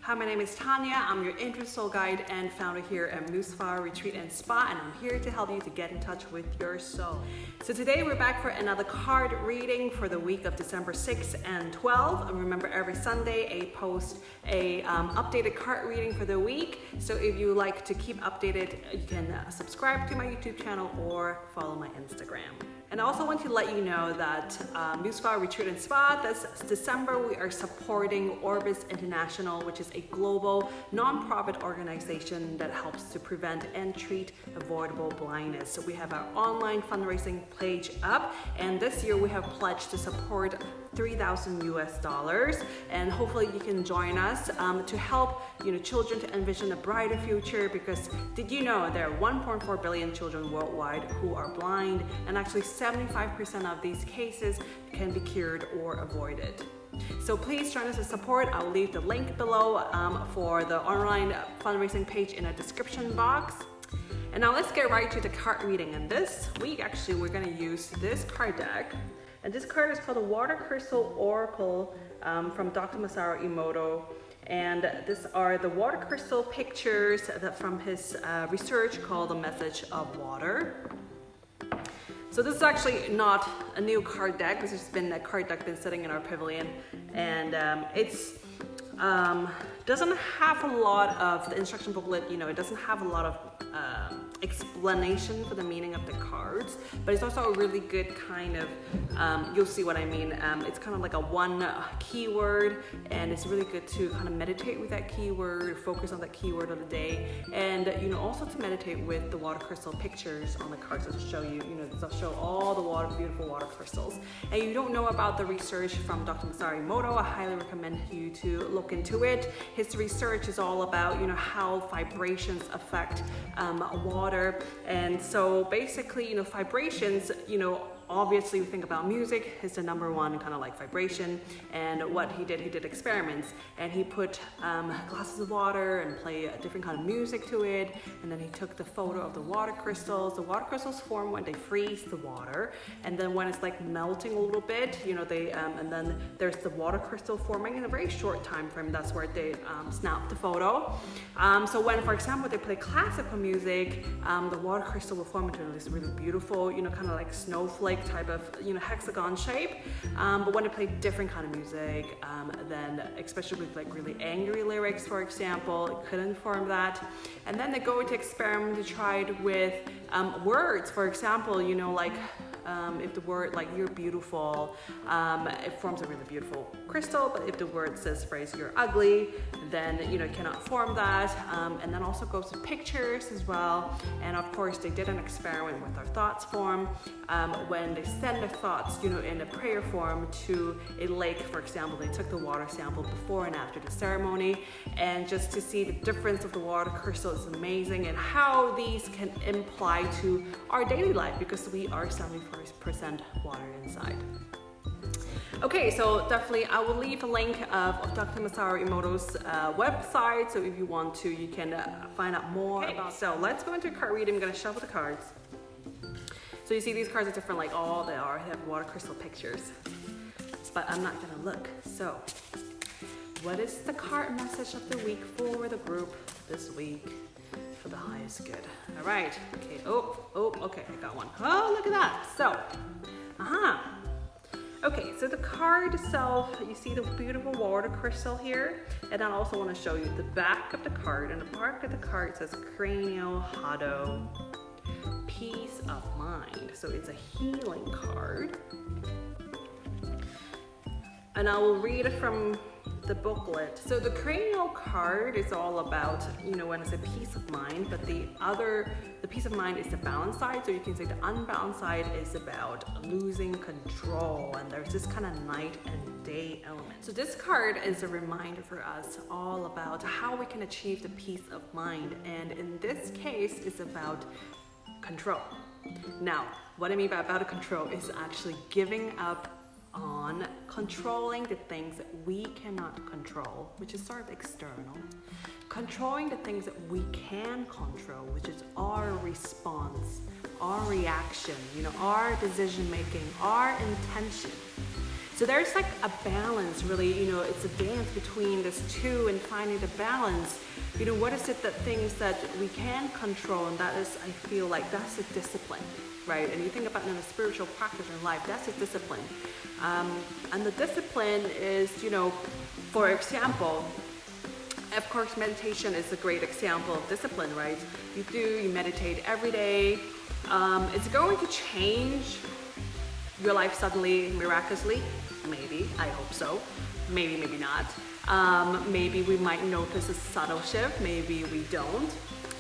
Hi, my name is Tania. I'm your interest soul guide and founder here at Masaru Retreat and Spa, and I'm here to help you to get in touch with your soul. So today we're back for another card reading for the week of December 6th and 12th. And remember, every Sunday I post a updated card reading for the week. So if you like to keep updated, you can subscribe to my YouTube channel or follow my Instagram. And I also want to let you know that Masaru Retreat and Spa, this December we are supporting Orbis International, which is a global non-profit organization that helps to prevent and treat avoidable blindness. So we have our online fundraising page up, and this year we have pledged to support $3,000 US, and hopefully you can join us to help children to envision a brighter future, because did you know there are 1.4 billion children worldwide who are blind, and actually 75% of these cases can be cured or avoided. So please join us to support. I'll leave the link below for the online fundraising page in a description box. And now let's get right to the card reading. And this week actually we're going to use this card deck. And this card is called the Water Crystal Oracle from Dr. Masaru Emoto. And these are the water crystal pictures that from his research called The Message of Water. So this is actually not a new card deck. This has been a card deck been sitting in our pavilion, and it's doesn't have a lot of the instruction booklet. It doesn't have a lot of explanation for the meaning of the cards, but it's also a really good kind of you'll see what I mean. It's kind of like a one keyword, and it's really good to kind of meditate with that keyword, focus on that keyword of the day, and also to meditate with the water crystal pictures on the cards that show you. They'll show all the beautiful water crystals. And you don't know about the research from Dr. Masaru Emoto, I highly recommend you to look into it. His research is all about how vibrations affect water, and so basically vibrations, obviously we think about music is the number one kind of like vibration, and what he did experiments, and he put glasses of water and play a different kind of music to it, and then he took the photo of the water crystals. The water crystals form when they freeze the water, and then when it's like melting a little bit, they and then there's the water crystal forming in a very short time frame. That's where they snap the photo. So when, for example, they play classical music, the water crystal will form into this really beautiful, kind of like snowflake type of hexagon shape, but when they play different kind of music, then especially with like really angry lyrics, for example, it couldn't form that. And then they go to experiment to try it with words, for example, if the word like "you're beautiful," it forms a really beautiful crystal, but if the word says phrase "you're ugly," then it cannot form that. And then also goes to pictures as well. And of course they did an experiment with our thoughts form, when they send their thoughts in a prayer form to a lake, for example. They took the water sample before and after the ceremony, and just to see the difference of the water crystal is amazing, and how these can apply to our daily life, because we are 75% water inside. Okay, so definitely I will leave a link of Dr. Masaru Emoto's website, so if you want to, you can find out more about. So let's go into a card reading. I'm going to shuffle the cards. So you see these cards are different, like all they are. They have water crystal pictures, but I'm not going to look. So what is the card message of the week for the group this week for the highest good? All right. Okay. Okay, I got one. Oh, look at that. So, okay, so the card itself, you see the beautiful water crystal here, and I also want to show you the back of the card. And the back of the card says Cranial Hado, peace of mind. So it's a healing card, and I will read it from the booklet. So the cranial card is all about, when it's a peace of mind, but the peace of mind is the balanced side. So you can say the unbalanced side is about losing control, and there's this kind of night and day element. So this card is a reminder for us all about how we can achieve the peace of mind, and in this case it's about control. Now, what I mean by about control is actually giving up on controlling the things that we cannot control, which is sort of external, controlling the things that we can control, which is our response, our reaction, our decision making, our intention. So there's like a balance, really, it's a dance between these two and finding the balance. What is it that things that we can control, and that is, I feel like that's a discipline, right? And you think about in a spiritual practice in life, that's a discipline. And the discipline is, for example, of course, meditation is a great example of discipline, right? You meditate every day. It's going to change your life suddenly, miraculously. Maybe, I hope so. Maybe, maybe not. Maybe we might notice a subtle shift, maybe we don't.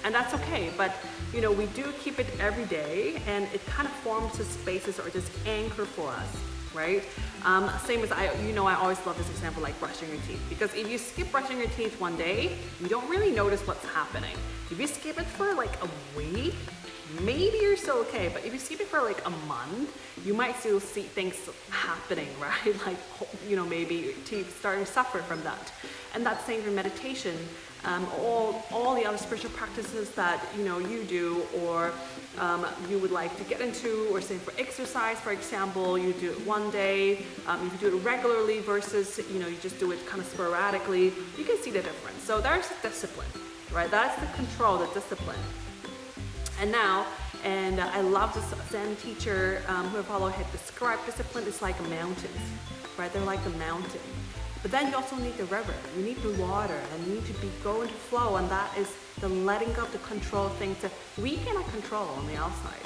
And that's okay, but we do keep it every day, and it kind of forms this basis or this anchor for us, right? Same as I always love this example, like brushing your teeth, because if you skip brushing your teeth one day, you don't really notice what's happening. If you skip it for like a week, maybe you're still okay, but if you skip it for like a month, you might still see things happening, right? Like, maybe your teeth starting to suffer from that. And that's same for meditation. All the other spiritual practices that you do, or you would like to get into, or same for exercise, for example, you do it one day, if you do it regularly versus you just do it kind of sporadically, you can see the difference. So there's the discipline, right? That's the control, the discipline. And I love this Zen teacher who I follow had described discipline is like mountains, right? They're like a mountain. But then you also need the river, you need the water, and you need to go into flow, and that is the letting go of the control things that we cannot control on the outside.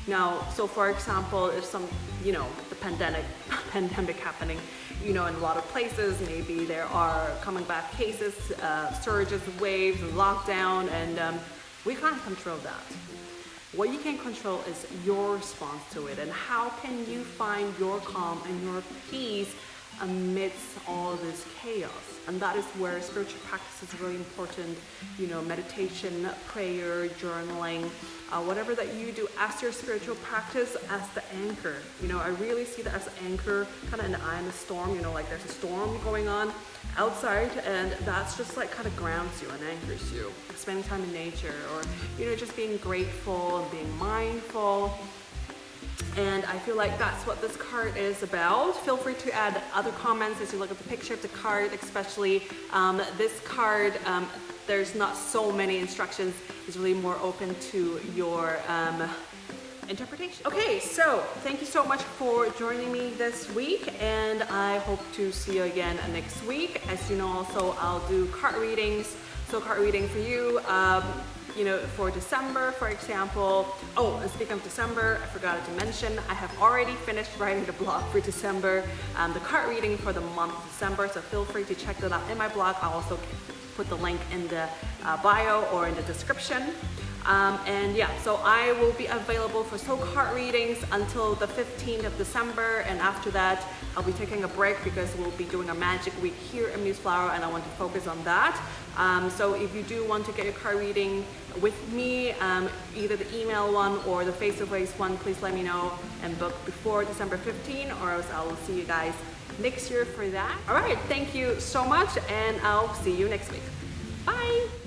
Now, so for example, if some, the pandemic happening, in a lot of places, maybe there are coming back cases, surges, waves, lockdown, and we can't control that. What you can control is your response to it, and how can you find your calm and your peace amidst all this chaos. And that is where spiritual practice is really important. Meditation, prayer, journaling, whatever that you do as your spiritual practice, as the anchor. I really see that as an anchor, kind of in the eye of the storm. Like there's a storm going on outside, and that's just like kind of grounds you and anchors you. Spending time in nature, or just being grateful and being mindful. And I feel like that's what this card is about. Feel free to add other comments as you look at the picture of the card, especially this card. There's not so many instructions. It's really more open to your interpretation. Okay, so thank you so much for joining me this week, and I hope to see you again next week. As you know, also I'll do card readings. So card reading for you. For December, for example. Oh, and speaking of December, I forgot to mention, I have already finished writing the blog for December, the card reading for the month of December, so feel free to check that out in my blog. I'll also put the link in the bio or in the description. So I will be available for soul card readings until the 15th of December, and after that I'll be taking a break because we'll be doing a magic week here in Muse-Flower, and I want to focus on that. So if you do want to get your card reading with me, either the email one or the face-to-face one, please let me know and book before December 15, or else I will see you guys next year for that. All right, thank you so much, and I'll see you next week. Bye.